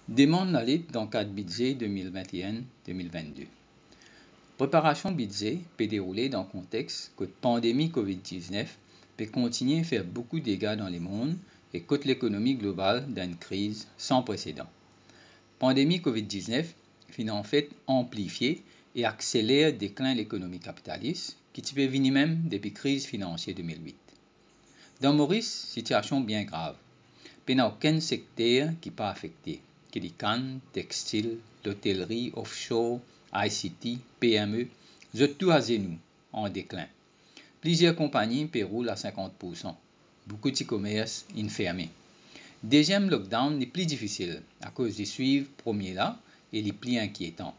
Demande la lit dans le cadre budget 2021-2022. Préparation budget peut dérouler dans le contexte que la pandémie COVID-19 peut continuer à faire beaucoup de dégâts dans le monde et que l'économie globale dans une crise sans précédent. La pandémie COVID-19 finit en fait amplifier et accélérer le déclin de l'économie capitaliste qui peut venir même depuis la crise financière 2008. Dans Maurice, situation bien grave. Il n'y a aucun secteur qui n'est pas affecté. Qui dit canne, textile, l'hôtellerie, offshore, ICT, PME, tout à genoux, en déclin. Plusieurs compagnies roulent à 50%. Beaucoup de commerces fermés. Deuxième lockdown est plus difficile à cause du suivre premier là et les plus inquiétants.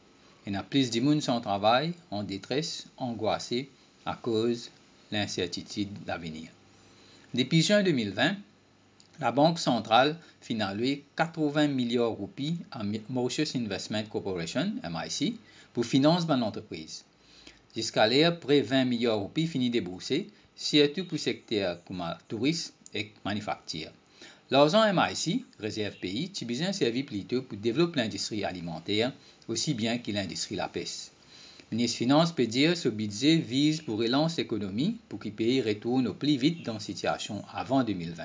Il y a plus de monde sans travail, en détresse, angoissé à cause de l'incertitude de l'avenir. Depuis juin 2020, la Banque centrale a alloué 80 milliards de roupies à Mauritius Investment Corporation, MIC, pour financer l'entreprise. Jusqu'à l'heure, près de 20 milliards de roupies finissent déboursés, surtout pour le secteur comme le tourisme et la manufacture. L'argent MIC, réserve pays, est besoin servir plutôt pour développer l'industrie alimentaire, aussi bien que l'industrie de la pêche. Le ministre des Finances peut dire que ce budget vise pour relancer l'économie pour que le pays retourne au plus vite dans la situation avant 2020.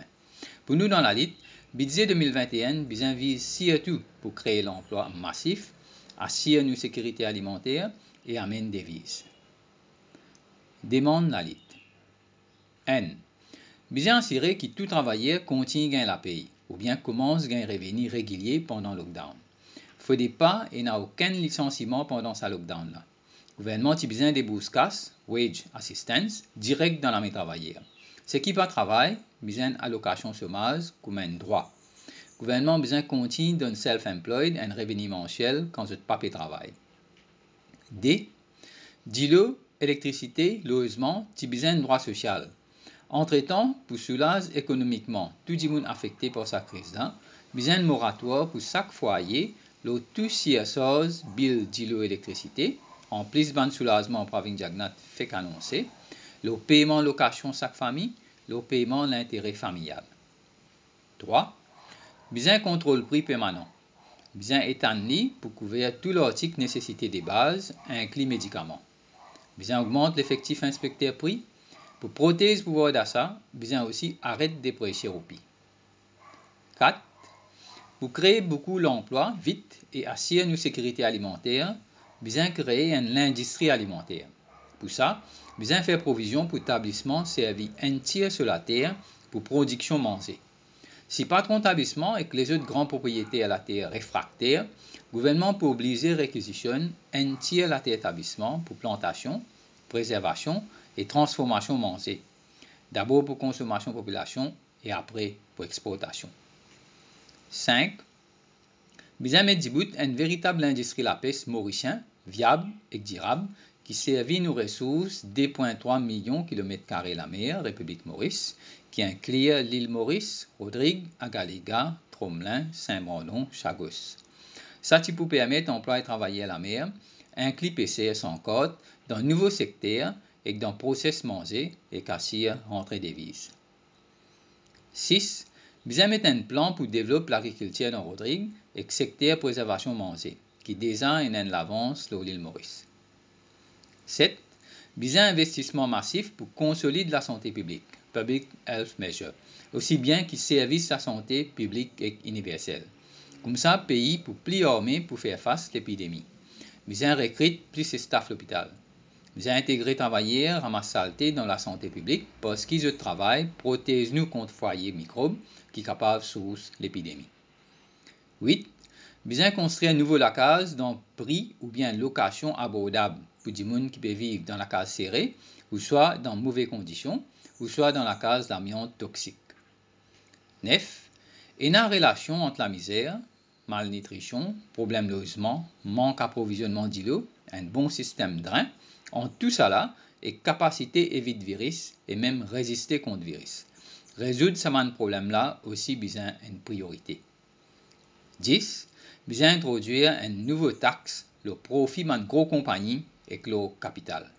Pour nous dans la lutte, le budget 2021 vise surtout pour créer l'emploi massif, assurer une sécurité alimentaire et amener des devises. Demande la lutte. N. Besoin assurer que tout travailleur continue à gagner la paye ou bien commence à gagner un revenu régulier pendant le lockdown. Il ne faut pas et n'a aucun licenciement pendant ce lockdown là. Le gouvernement a besoin des bourses casse, wage assistance, direct dans la main travailleur. Ceux qui pas travail, besoin allocation chômage comme un droit. Le gouvernement a besoin de continuer d'un self-employed un revenu mensuel quand vous pas travail. D. L'eau, électricité, logement, tu besoin de droit social. Entre-temps, pour soulager économiquement tout le monde affecté par sa crise là, besoin de moratoire pour chaque foyer, le tout CSOs, bill d'eau électricité, en plus de soulagement pour Pravin Jagnat fait qu'annoncer, le paiement location chaque famille, le paiement de l'intérêt familial. 3. Besoin de contrôle prix permanent. Besoin établi pour couvrir tout l'article nécessité des bases, inclus médicaments. Besoin augmente l'effectif inspecteur prix. Pour protéger le pouvoir d'achat, besoin aussi arrête de prêcher au prix. 4. Pour créer beaucoup d'emplois vite et assurer une sécurité alimentaire, besoin créer une industrie alimentaire. Pour ça, besoin faire provision pour établissement servi entier sur la terre pour production manger. Si pas de établissement et que les autres grands propriétaires à la terre réfractaires, le gouvernement peut obliger réquisition entière la terre établissement pour plantation, préservation et transformation manger. D'abord pour consommation population et après pour exportation. 5. Besoin mettre du bout une véritable industrie la pêche mauricien, viable et durable, qui servit nos ressources 2,3 millions de km² la mer, République Maurice, qui inclut l'île Maurice, Rodrigue, Agaléga, Tromelin, Saint-Brandon, Chagos. Ça peut permettre d'employer et travailler à la mer, inclut PCS en côte, dans de nouveaux secteurs et dans le process manger et cassir rentrée des devises. 6. Besoin mettre un plan pour développer l'agriculture dans Rodrigue et le secteur préservation manger, qui déjà est en avance sur l'île Maurice. 7. Besoin investissement massif pour consolider la santé publique, Public Health Measure, aussi bien qu'il service la santé publique et universelle. Comme ça, le pays pour plus armé pour faire face à l'épidémie. Besoin recruter plus de staff à l'hôpital. Besoin intégrer travailleurs ramasse saleté dans la santé publique parce qu'ils travaillent protègent nous contre foyer microbes qui sont capables de source l'épidémie. 8. Besoin construire un nouveau lacage dans prix ou bien location abordable pour des gens qui peuvent vivre dans la case serrée, ou soit dans mauvaises conditions, ou soit dans la case d'amiante toxique. 9. Une relation entre la misère, malnutrition, problème de logement, manque d'approvisionnement d'eau, un bon système de drain, en tout ça là, et capacité éviter virus et même résister contre virus. Résoudre ce problème là aussi besoin une priorité. 10. Besoin introduire une nouvelle taxe, le profit de gros compagnies et le capital.